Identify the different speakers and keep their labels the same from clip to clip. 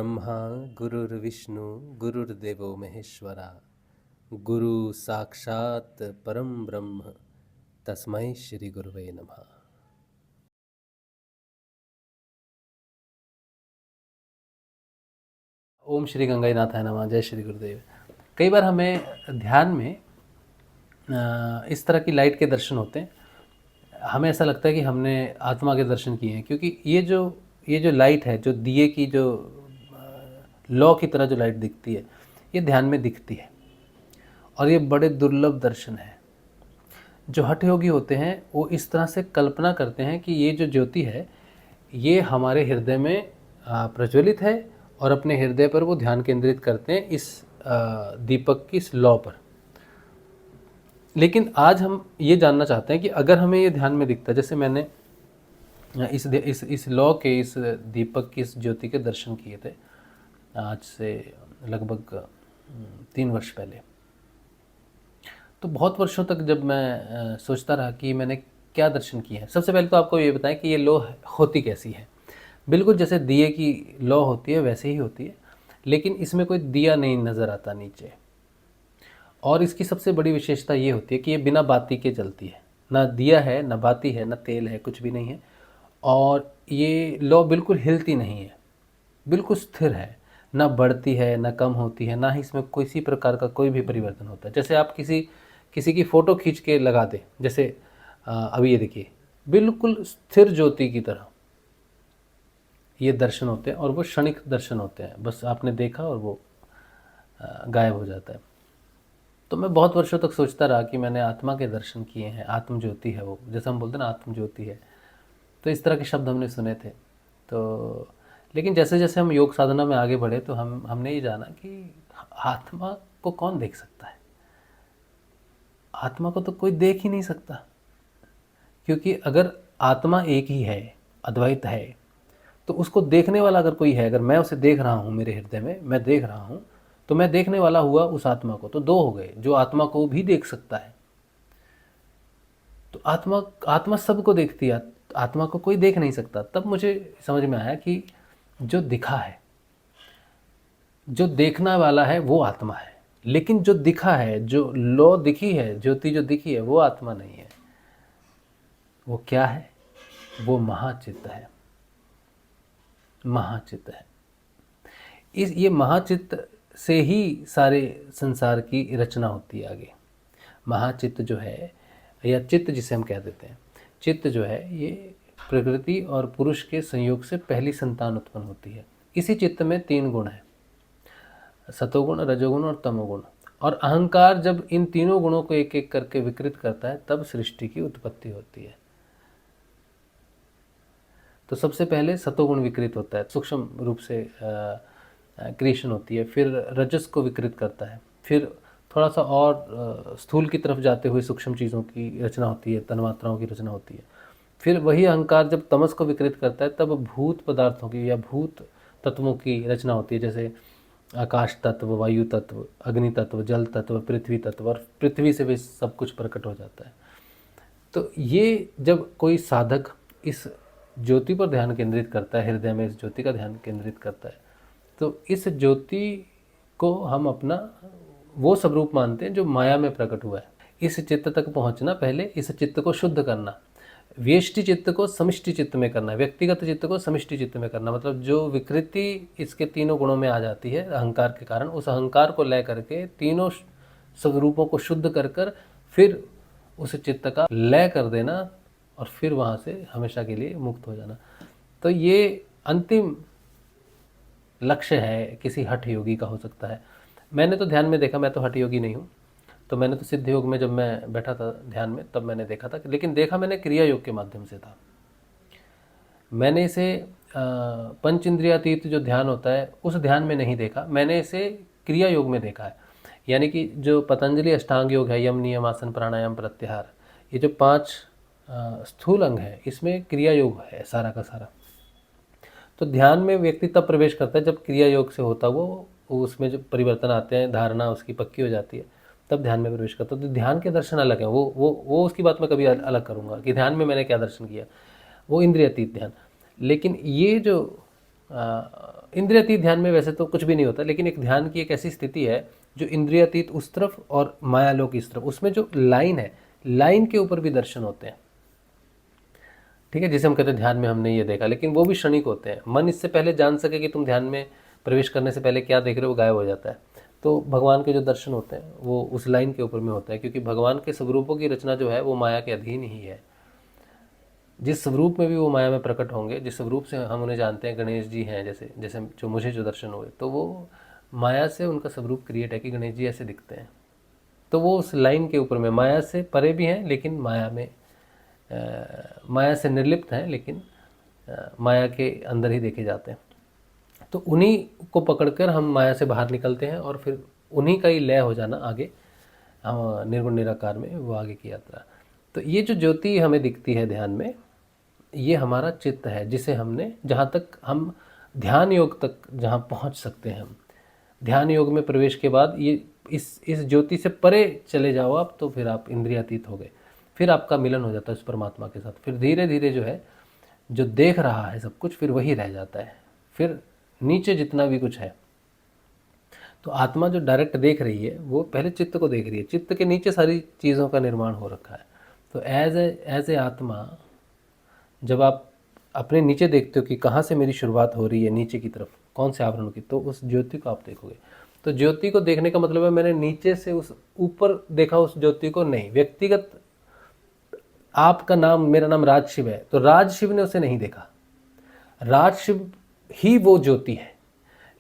Speaker 1: गुरुर्ब्रह्मा गुरुर्विष्णु गुरुर्देवो महेश्वरा गुरु साक्षात् परम ब्रह्म तस्मै श्री गुरुवे नमः। ओम श्री गंगानाथाय नमः। जय श्री गुरुदेव। कई बार हमें ध्यान में इस तरह की लाइट के दर्शन होते हैं। हमें ऐसा लगता है कि हमने आत्मा के दर्शन किए हैं, क्योंकि ये जो लाइट है, जो दिए की जो लौ की तरह जो लाइट दिखती है, ये ध्यान में दिखती है और ये बड़े दुर्लभ दर्शन है। जो हठ योगी होते हैं वो इस तरह से कल्पना करते हैं कि ये जो ज्योति है ये हमारे हृदय में प्रज्वलित है और अपने हृदय पर वो ध्यान केंद्रित करते हैं इस दीपक की इस लौ पर। लेकिन आज हम ये जानना चाहते हैं कि अगर हमें ये ध्यान में दिखता है, जैसे मैंने इस लौ के, इस दीपक की, इस ज्योति के दर्शन किए थे आज से लगभग 3 वर्ष पहले। तो बहुत वर्षों तक जब मैं सोचता रहा कि मैंने क्या दर्शन किए हैं। सबसे पहले तो आपको ये बताएं कि ये लौ होती कैसी है। बिल्कुल जैसे दिए की लौ होती है वैसे ही होती है, लेकिन इसमें कोई दिया नहीं नज़र आता नीचे। और इसकी सबसे बड़ी विशेषता ये होती है कि ये बिना बाती के चलती है। ना दिया है, ना बाती है, ना तेल है, कुछ भी नहीं है। और ये लौ बिल्कुल हिलती नहीं है, बिल्कुल स्थिर है, ना बढ़ती है ना कम होती है, ना ही इसमें किसी प्रकार का कोई भी परिवर्तन होता है। जैसे आप किसी की फ़ोटो खींच के लगा दें, जैसे अभी ये देखिए, बिल्कुल स्थिर ज्योति की तरह ये दर्शन होते हैं और वो क्षणिक दर्शन होते हैं। बस आपने देखा और वो गायब हो जाता है। तो मैं बहुत वर्षों तक सोचता रहा कि मैंने आत्मा के दर्शन किए हैं, आत्म ज्योति है वो, जैसे हम बोलते हैं ना आत्म ज्योति है। तो इस तरह के शब्द हमने सुने थे। तो लेकिन जैसे जैसे हम योग साधना में आगे बढ़े तो हमने ये जाना कि आत्मा को कौन देख सकता है। आत्मा को तो कोई देख ही नहीं सकता, क्योंकि अगर आत्मा एक ही है, अद्वैत है, तो उसको देखने वाला अगर कोई है, अगर मैं उसे देख रहा हूँ, मेरे हृदय में मैं देख रहा हूँ, तो मैं देखने वाला हुआ उस आत्मा को। तो 2 हो गए, जो आत्मा को भी देख सकता है। तो आत्मा सबको देखती है, आत्मा को कोई देख नहीं सकता। तब मुझे समझ में आया कि जो दिखा है, जो देखने वाला है वो आत्मा है, लेकिन जो दिखा है, जो लौ दिखी है, ज्योति जो दिखी है, वो आत्मा नहीं है। वो क्या है? वो महाचित्त है। महाचित्त है। ये महाचित्त से ही सारे संसार की रचना होती है आगे। महाचित्त जो है, या चित्त जिसे हम कह देते हैं, चित्त जो है ये प्रकृति और पुरुष के संयोग से पहली संतान उत्पन्न होती है। इसी चित्त में 3 गुण हैं, सतोगुण, रजोगुण और तमोगुण। और अहंकार जब इन तीनों गुणों को एक एक करके विकृत करता है, तब सृष्टि की उत्पत्ति होती है। तो सबसे पहले सतोगुण विकृत होता है, सूक्ष्म रूप से क्रिएशन होती है। फिर रजस को विकृत करता है, फिर थोड़ा सा और स्थूल की तरफ जाते हुए सूक्ष्म चीज़ों की रचना होती है, तन्मात्राओं की रचना होती है। फिर वही अहंकार जब तमस को विकृत करता है, तब भूत पदार्थों की या भूत तत्वों की रचना होती है, जैसे आकाश तत्व, वायु तत्व, अग्नि तत्व, जल तत्व, पृथ्वी तत्व। और पृथ्वी से भी सब कुछ प्रकट हो जाता है। तो ये जब कोई साधक इस ज्योति पर ध्यान केंद्रित करता है, हृदय में इस ज्योति का ध्यान केंद्रित करता है, तो इस ज्योति को हम अपना वो स्वरूप मानते हैं जो माया में प्रकट हुआ है। इस चित्त तक पहुंचना, पहले इस चित्त को शुद्ध करना, व्यष्टि चित्त को समिष्टि चित्त में करना, व्यक्तिगत चित्त को समिष्टि चित्त में करना। मतलब जो विकृति इसके तीनों गुणों में आ जाती है अहंकार के कारण, उस अहंकार को ले करके तीनों स्वरूपों को शुद्ध कर कर फिर उस चित्त का लय कर देना और फिर वहाँ से हमेशा के लिए मुक्त हो जाना। तो ये अंतिम लक्ष्य है किसी हठ योगी का, हो सकता है। मैंने तो ध्यान में देखा, मैं तो हठ योगी नहीं हूँ, तो मैंने तो सिद्ध योग में जब मैं बैठा था ध्यान में, तब मैंने देखा था। लेकिन देखा मैंने क्रिया योग के माध्यम से था। मैंने इसे पंच इंद्रियातीत जो ध्यान होता है उस ध्यान में नहीं देखा, मैंने इसे क्रिया योग में देखा है। यानी कि जो पतंजलि अष्टांग योग है, यम, नियम, आसन, प्राणायाम, प्रत्याहार, ये जो 5 स्थूल अंग है, इसमें क्रिया योग है सारा का सारा। तो ध्यान में व्यक्ति तब प्रवेश करता है जब क्रिया योग से होता वो उसमें जो परिवर्तन आते हैं, धारणा उसकी पक्की हो जाती है, तब ध्यान में प्रवेश करता है। तो ध्यान के दर्शन अलग है, वो उसकी बात मैं कभी अलग करूँगा कि ध्यान में मैंने क्या दर्शन किया, वो इंद्रियातीत ध्यान। लेकिन ये जो इंद्रियातीत ध्यान में वैसे तो कुछ भी नहीं होता, लेकिन एक ध्यान की एक ऐसी स्थिति है जो इंद्रियातीत उस तरफ और मायालोक इस तरफ, उसमें जो लाइन है, लाइन के ऊपर भी दर्शन होते हैं। ठीक है, जिसे हम कहते हैं ध्यान में हमने ये देखा, लेकिन वो भी क्षणिक होते हैं। मन इससे पहले जान सके कि तुम ध्यान में प्रवेश करने से पहले क्या देख रहे हो, गायब हो जाता है। तो भगवान के जो दर्शन होते हैं वो उस लाइन के ऊपर में होता है, क्योंकि भगवान के स्वरूपों की रचना जो है वो माया के अधीन ही है। जिस स्वरूप में भी वो माया में प्रकट होंगे, जिस स्वरूप से हम उन्हें जानते हैं, गणेश जी हैं जैसे जैसे जो मुझे जो दर्शन हुए, तो वो माया से उनका स्वरूप क्रिएट है कि गणेश जी ऐसे दिखते हैं। तो वो उस लाइन के ऊपर में माया से परे भी हैं, लेकिन माया में माया से निर्लिप्त हैं, लेकिन माया के अंदर ही देखे जाते हैं। तो उन्हीं को पकड़कर हम माया से बाहर निकलते हैं और फिर उन्हीं का ही लय हो जाना आगे निर्गुण निराकार में, वो आगे की यात्रा। तो ये जो ज्योति हमें दिखती है ध्यान में, ये हमारा चित्त है, जिसे हमने, जहाँ तक हम ध्यान योग तक जहाँ पहुँच सकते हैं हम, ध्यान योग में प्रवेश के बाद ये इस ज्योति से परे चले जाओ आप, तो फिर आप इंद्रियातीत हो गए, फिर आपका मिलन हो जाता है उस परमात्मा के साथ। फिर धीरे धीरे जो है, जो देख रहा है सब कुछ, फिर वही रह जाता है। फिर नीचे जितना भी कुछ है, तो आत्मा जो डायरेक्ट देख रही है वो पहले चित्त को देख रही है, चित्त के नीचे सारी चीज़ों का निर्माण हो रखा है। तो एज ए आत्मा, जब आप अपने नीचे देखते हो कि कहाँ से मेरी शुरुआत हो रही है, नीचे की तरफ कौन से आवरण की, तो उस ज्योति को आप देखोगे। तो ज्योति को देखने का मतलब है मैंने नीचे से उस ऊपर देखा उस ज्योति को नहीं। व्यक्तिगत आपका नाम, मेरा नाम राजशिव है, तो राजशिव ने उसे नहीं देखा, राजशिव ही वो ज्योति है।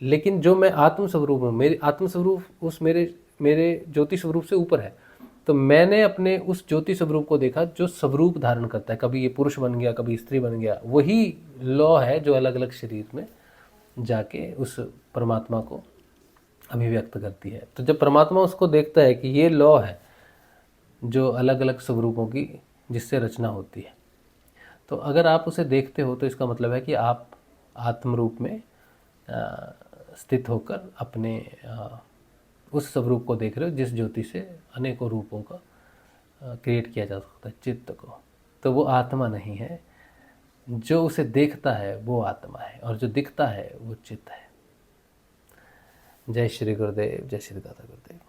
Speaker 1: लेकिन जो मैं आत्म स्वरूप हूँ, मेरे आत्म स्वरूप उस मेरे ज्योति स्वरूप से ऊपर है। तो मैंने अपने उस ज्योति स्वरूप को देखा जो स्वरूप धारण करता है, कभी ये पुरुष बन गया, कभी स्त्री बन गया। वही लॉ है जो अलग अलग शरीर में जाके उस परमात्मा को अभिव्यक्त करती है। तो जब परमात्मा उसको देखता है कि ये लॉ है जो अलग अलग स्वरूपों की जिससे रचना होती है, तो अगर आप उसे देखते हो तो इसका मतलब है कि आप आत्म रूप में स्थित होकर अपने उस स्वरूप को देख रहे हो, जिस ज्योति से अनेकों रूपों का क्रिएट किया जा सकता है चित्त को। तो वो आत्मा नहीं है, जो उसे देखता है वो आत्मा है, और जो दिखता है वो चित्त है। जय श्री गुरुदेव, जय श्री दादा गुरुदेव।